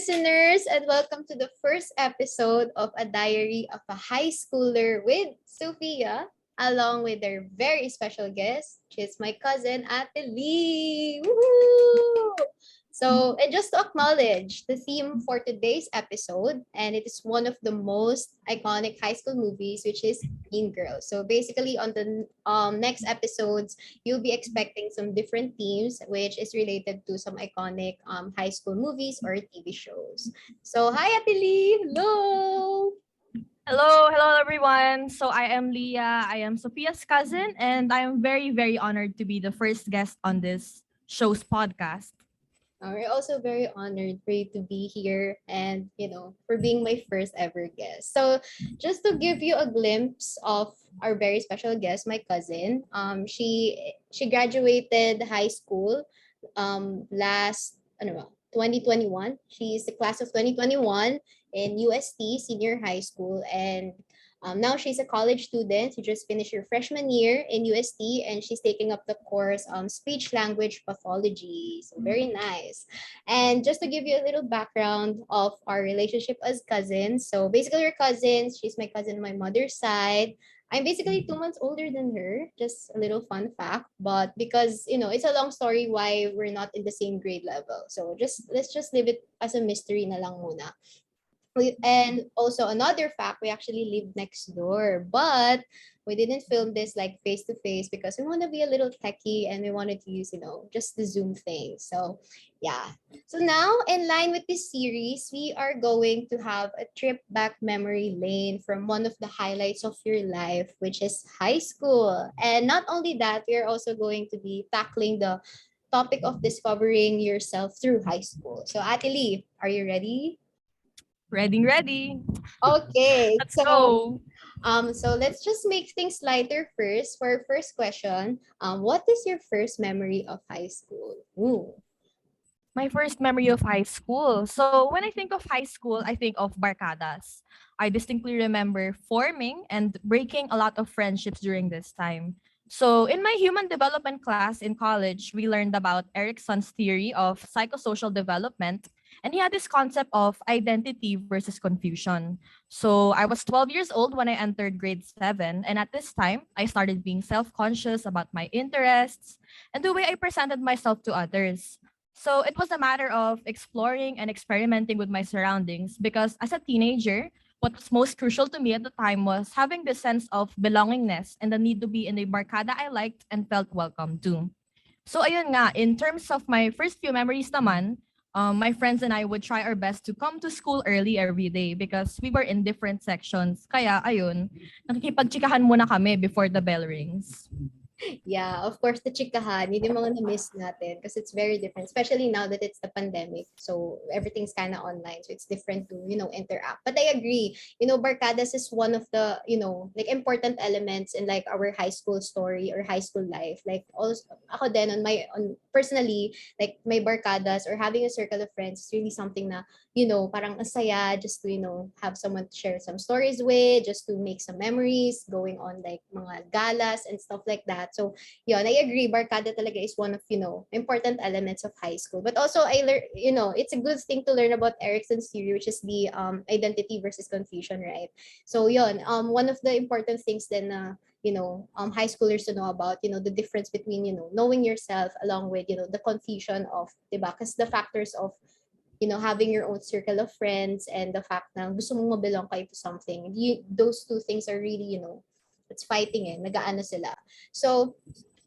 listeners, and welcome to the first episode of A Diary of a High Schooler with Sophia, along with our very special guest, which is my cousin, Ate Lee. Woohoo! So, and just to acknowledge the theme for today's episode, and it is one of the most iconic high school movies, which is Mean Girls. So, basically, on the next episodes, you'll be expecting some different themes, which is related to some iconic high school movies or TV shows. So, hi, Ate Lee. Hello. Hello everyone. So I am Leah. I am Sophia's cousin, and I am very, very honored to be the first guest on this show's podcast. We're also very honored for you to be here and, for being my first ever guest. So, just to give you a glimpse of our very special guest, my cousin, she graduated high school last, ano ba, 2021. She's the class of 2021 in UST Senior High School, and now she's a college student. She just finished her freshman year in UST, and she's taking up the course speech language pathology. So very nice. And just to give you a little background of our relationship as cousins. So basically we're cousins. She's my cousin on my mother's side. I'm basically 2 months older than her. Just a little fun fact. But because, it's a long story why we're not in the same grade level. So let's just leave it as a mystery na lang muna. And also another fact, we actually live next door, but we didn't film this like face to face because we want to be a little techie and we wanted to use, just the Zoom thing. So yeah. So now in line with this series, we are going to have a trip back memory lane from one of the highlights of your life, which is high school. And not only that, we are also going to be tackling the topic of discovering yourself through high school. So Ate Lee, are you ready? Ready. Okay, Let's go. so let's just make things lighter first. For our first question, what is your first memory of high school? Ooh. My first memory of high school. So when I think of high school, I think of barcadas. I distinctly remember forming and breaking a lot of friendships during this time. So in my human development class in college, we learned about Erickson's theory of psychosocial development, and he had this concept of identity versus confusion. So I was 12 years old when I entered grade 7, and at this time, I started being self-conscious about my interests and the way I presented myself to others. So it was a matter of exploring and experimenting with my surroundings because as a teenager, what was most crucial to me at the time was having this sense of belongingness and the need to be in a barkada I liked and felt welcome to. So ayun nga, in terms of my first few memories naman, my friends and I would try our best to come to school early every day because we were in different sections. Kaya ayun, nakikipagtsikahan muna kami before the bell rings. Yeah, of course, the chikahan, yun yung mga na-miss natin because it's very different, especially now that it's the pandemic. So everything's kind of online. So it's different to, interact. But I agree, barkadas is one of the, like important elements in like our high school story or high school life. Like also, ako din personally, like my barkadas or having a circle of friends is really something na, parang asaya just to, have someone to share some stories with, just to make some memories, going on like mga galas and stuff like that. So, yun, I agree, barkada talaga is one of, important elements of high school. But also, I learned, it's a good thing to learn about Erickson's theory, which is the identity versus confusion, right? So, yun, one of the important things then high schoolers to know about, the difference between, knowing yourself along with, the confusion of, diba? Because the factors of, having your own circle of friends and the fact na gusto mong mabelong kayo to something, those two things are really, it's fighting nag-aano sila. So,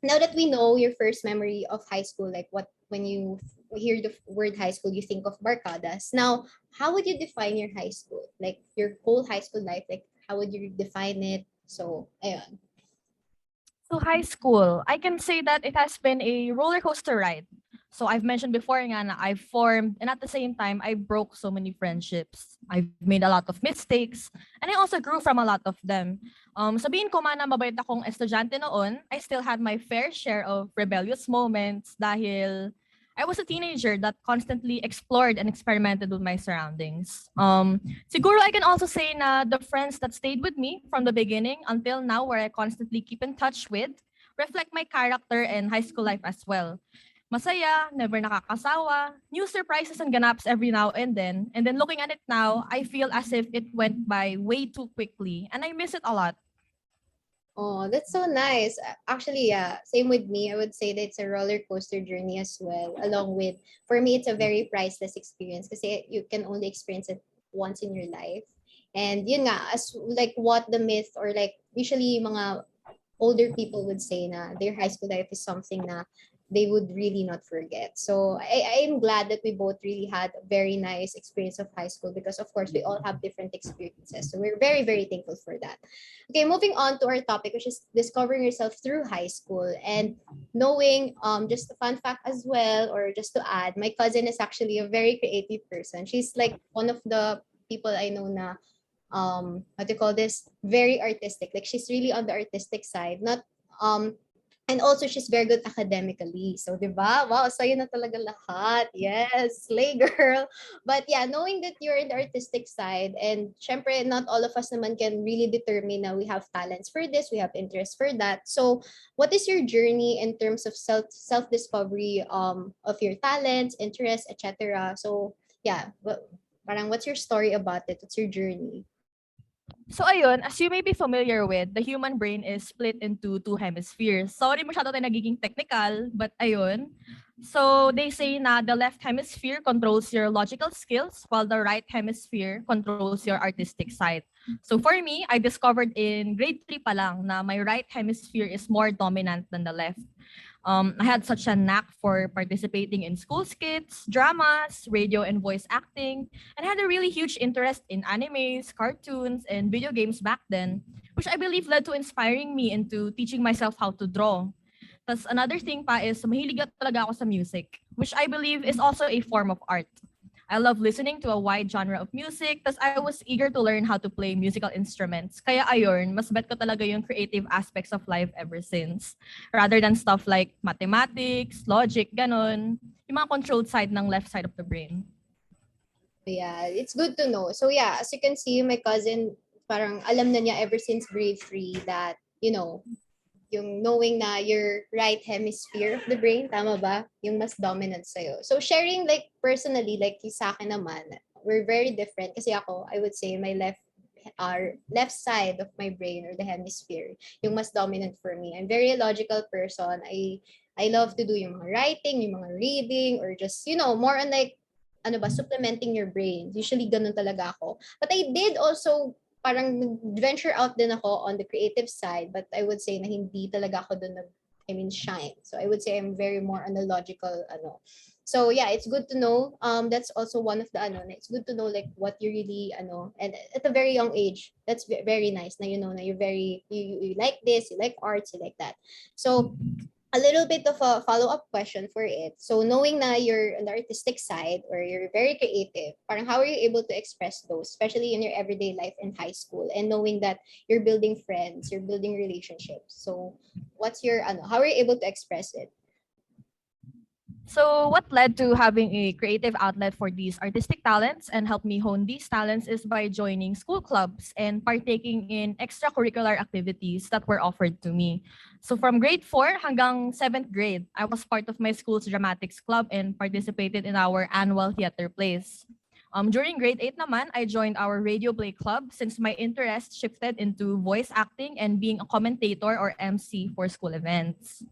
now that we know your first memory of high school, like when you hear the word high school, you think of barkadas. Now, how would you define your high school? Like your whole high school life, like how would you define it? So, ayun. So high school, I can say that it has been a roller coaster ride. So I've mentioned before nga na I formed and at the same time I broke so many friendships. I've made a lot of mistakes and I also grew from a lot of them. Sabihin ko man na mabait akong estudyante noon, I still had my fair share of rebellious moments dahil I was a teenager that constantly explored and experimented with my surroundings. Siguro I can also say na the friends that stayed with me from the beginning until now where I constantly keep in touch with reflect my character and high school life as well. Masaya, never nakakasawa, new surprises and ganaps every now and then. And then looking at it now, I feel as if it went by way too quickly and I miss it a lot. Oh, that's so nice. Actually, yeah, same with me. I would say that it's a roller coaster journey as well. Along with, for me, it's a very priceless experience kasi you can only experience it once in your life. And yun nga, as like what the myth or like usually mga older people would say na their high school life is something na they would really not forget. So I'm glad that we both really had a very nice experience of high school because of course we all have different experiences. So we're very, very thankful for that. Okay, moving on to our topic, which is discovering yourself through high school and knowing just a fun fact as well, or just to add, my cousin is actually a very creative person. She's like one of the people I know na what do you call this, very artistic, like she's really on the artistic side, not and also she's very good academically. So, 'di ba? Wow, sa'yo na talaga lahat. Yes, slay girl. But yeah, knowing that you're in the artistic side and syempre not all of us naman can really determine na we have talents for this, we have interest for that. So, what is your journey in terms of self discovery of your talents, interests, etc. So, yeah, parang what's your story about it? What's your journey? So ayun, as you may be familiar with, the human brain is split into two hemispheres. Sorry masyado tayo nagiging technical, but ayun. So they say na the left hemisphere controls your logical skills while the right hemisphere controls your artistic side. So for me, I discovered in grade 3 pa lang na my right hemisphere is more dominant than the left. I had such a knack for participating in school skits, dramas, radio and voice acting, and had a really huge interest in animes, cartoons, and video games back then, which I believe led to inspiring me into teaching myself how to draw. Plus, another thing pa is mahilig talaga ako sa music, which I believe is also a form of art. I love listening to a wide genre of music, tas I was eager to learn how to play musical instruments. Kaya ayun, mas bet ko talaga yung creative aspects of life ever since. Rather than stuff like mathematics, logic, ganon. Yung mga controlled side ng left side of the brain. Yeah, it's good to know. So yeah, as you can see, my cousin, parang alam na niya ever since grade 3 that, yung knowing na your right hemisphere of the brain, tama ba? Yung mas dominant sa'yo. So sharing like personally, like sa akin naman, we're very different. Kasi ako, I would say my left side of my brain or the hemisphere, yung mas dominant for me. I'm very logical person. I love to do yung mga writing, yung mga reading, or just, more on like, ano ba, supplementing your brain. Usually, ganun talaga ako. But I did also parang venture out din ako on the creative side, but I would say na hindi talaga ako doon shine. So I would say I'm very more on the logical, So yeah, it's good to know. That's also one of the, it's good to know like what you really, and at a very young age, that's very nice. Na you know, na you're very, you like this, you like arts, you like that. So a little bit of a follow-up question for it. So knowing na you're on the artistic side or you're very creative, parang how are you able to express those, especially in your everyday life in high school, and knowing that you're building friends, you're building relationships. So what's your, how are you able to express it? So, what led to having a creative outlet for these artistic talents and helped me hone these talents is by joining school clubs and partaking in extracurricular activities that were offered to me. So, from grade 4 hanggang 7th grade, I was part of my school's dramatics club and participated in our annual theater plays. During grade 8 naman, I joined our radio play club since my interest shifted into voice acting and being a commentator or MC for school events.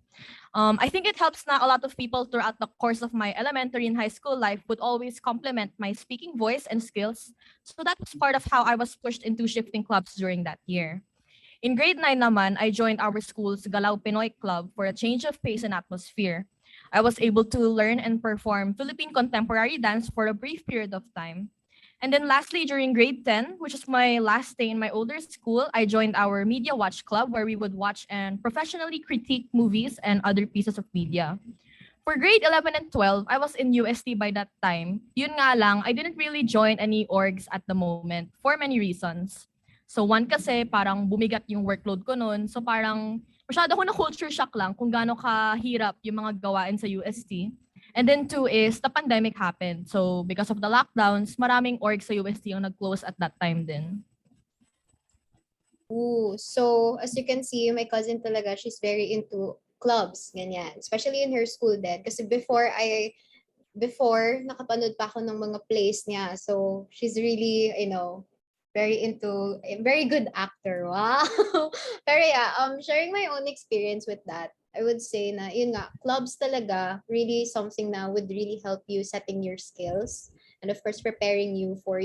I think it helps na a lot of people throughout the course of my elementary and high school life would always compliment my speaking voice and skills. So that was part of how I was pushed into shifting clubs during that year. In grade 9 naman, I joined our school's Galaw Pinoy Club for a change of pace and atmosphere. I was able to learn and perform Philippine contemporary dance for a brief period of time. And then lastly, during grade 10, which was my last day in my older school, I joined our Media Watch Club where we would watch and professionally critique movies and other pieces of media. For grade 11 and 12, I was in UST by that time. Yun nga lang, I didn't really join any orgs at the moment for many reasons. So one kasi parang bumigat yung workload ko noon. So parang masyado ako na culture shock lang kung gaano kahirap yung mga gawain sa UST. And then two is the pandemic happened. So because of the lockdowns, maraming org sa UST yung nag-close at that time din. Ooh, so as you can see, my cousin talaga, she's very into clubs, ganyan. Especially in her school din. Kasi before, nakapanood pa ako ng mga plays niya. So, she's really, very into, very good actor. Wow! Pero yeah, sharing my own experience with that, I would say na, yun nga, clubs talaga, really something na would really help you setting your skills. And of course, preparing you for,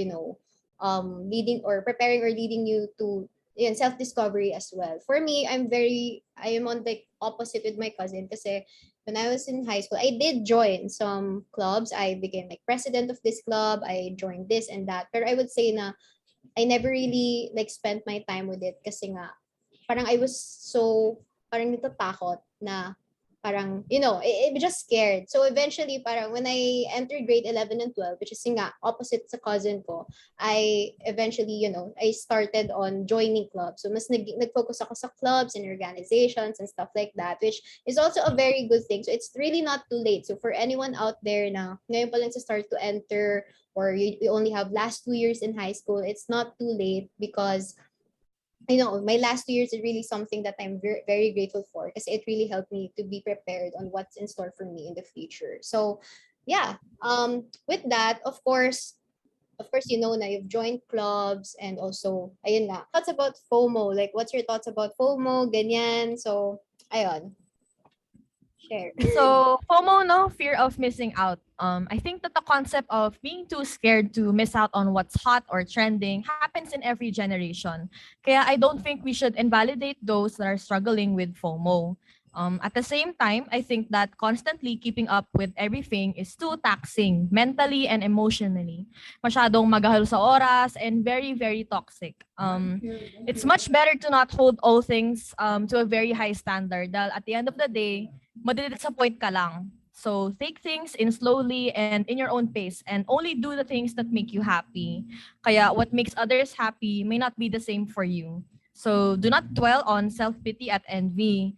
preparing or leading you to self-discovery as well. For me, I am on the opposite with my cousin kasi when I was in high school, I did join some clubs. I became like president of this club. I joined this and that. But I would say na I never really like spent my time with it kasi nga parang I was so parang natatakot na parang, I just scared. So eventually, parang when I entered grade 11 and 12, which is nga, opposite sa cousin ko, I eventually, I started on joining clubs. So mas nag-focus ako sa clubs and organizations and stuff like that, which is also a very good thing. So it's really not too late. So for anyone out there na ngayon pa lang sa start to enter or you only have last 2 years in high school, it's not too late because my last 2 years is really something that I'm very, very grateful for because it really helped me to be prepared on what's in store for me in the future. So, yeah. With that, of course, na you've joined clubs and also, ayun nga, thoughts about FOMO. Like, what's your thoughts about FOMO? Ganyan. So, ayun. Share. So, FOMO, no, fear of missing out. I think that the concept of being too scared to miss out on what's hot or trending happens in every generation. Kaya I don't think we should invalidate those that are struggling with FOMO. At the same time, I think that constantly keeping up with everything is too taxing mentally and emotionally. Masyadong magahalo sa oras and very, very toxic. It's much better to not hold all things to a very high standard. Dahil at the end of the day, madidisappoint ka lang. So take things in slowly and in your own pace and only do the things that make you happy. Kaya what makes others happy may not be the same for you. So do not dwell on self-pity at envy.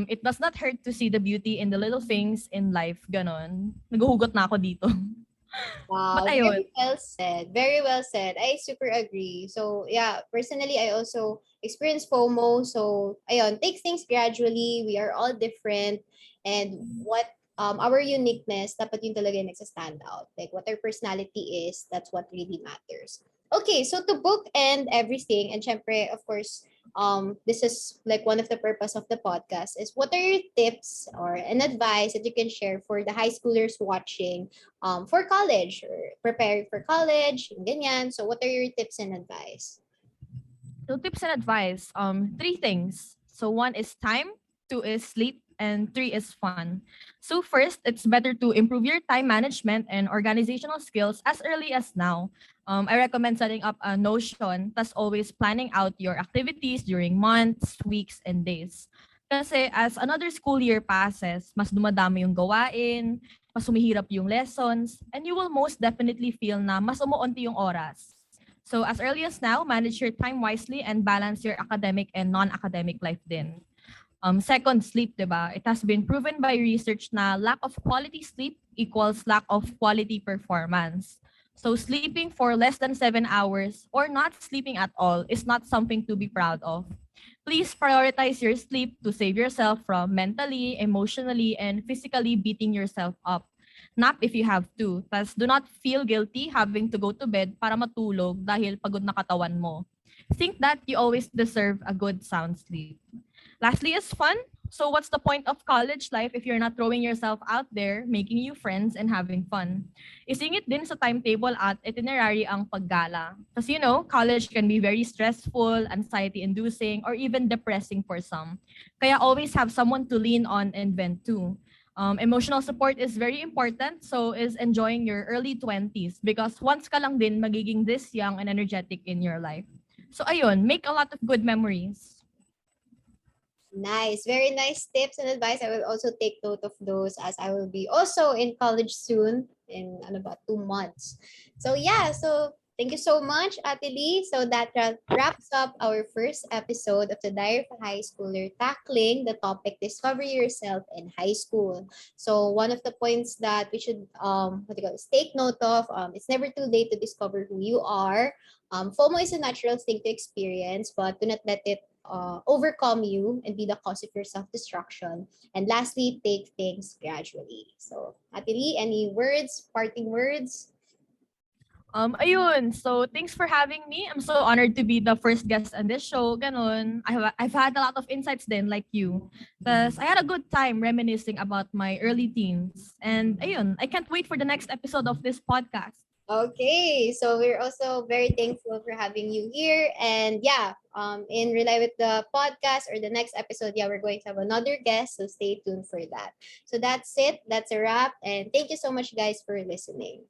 It does not hurt to see the beauty in the little things in life. Ganon. Naguhugot na ako dito. But Wow, ayun. very well said. Very well said. I super agree. So, yeah, personally, I also experience FOMO. So, ayun, take things gradually. We are all different. And what our uniqueness, dapat yun talaga yung nagsa-stand out. Like, what our personality is, that's what really matters. Okay, so to book and everything, and syempre, of course, this is like one of the purpose of the podcast is what are your tips or an advice that you can share for the high schoolers watching for college or preparing for college, ganyan. So what are your tips and advice? So tips and advice, three things. So one is time, two is sleep, and three is fun. So first, it's better to improve your time management and organizational skills as early as now. I recommend setting up a Notion, thus always planning out your activities during months, weeks, and days. Kasi as another school year passes, mas dumadami yung gawain, mas humihirap yung lessons, and you will most definitely feel na mas umuunti yung oras. So as early as now, manage your time wisely and balance your academic and non-academic life din. Second, sleep, diba? It has been proven by research na lack of quality sleep equals lack of quality performance. So sleeping for less than 7 hours or not sleeping at all is not something to be proud of. Please prioritize your sleep to save yourself from mentally, emotionally, and physically beating yourself up. Nap if you have to. Tas do not feel guilty having to go to bed para matulog dahil pagod na katawan mo. Think that you always deserve a good sound sleep. Lastly is fun. So what's the point of college life if you're not throwing yourself out there, making new friends, and having fun? Isingit din sa timetable at itinerary ang paggala. Kasi college can be very stressful, anxiety-inducing, or even depressing for some. Kaya always have someone to lean on and vent to. Emotional support is very important, so is enjoying your early 20s because once ka lang din magiging this young and energetic in your life. So ayun, make a lot of good memories. Nice. Very nice tips and advice. I will also take note of those as I will be also in college soon in about 2 months. So yeah, so thank you so much, Ate Lee. So that wraps up our first episode of the Diary of a High Schooler tackling the topic Discover Yourself in High School. So one of the points that we should take note of, it's never too late to discover who you are. FOMO is a natural thing to experience, but do not let it overcome you and be the cause of your self-destruction. And lastly, take things gradually. So, Ate Lee, any words, parting words? Ayun. So, thanks for having me. I'm so honored to be the first guest on this show. Ganon. I've had a lot of insights then, like you. Because I had a good time reminiscing about my early teens. And ayun, I can't wait for the next episode of this podcast. Okay, so we're also very thankful for having you here. And yeah, in Rely with the podcast or the next episode, yeah, we're going to have another guest. So stay tuned for that. So that's it. That's a wrap. And thank you so much, guys, for listening.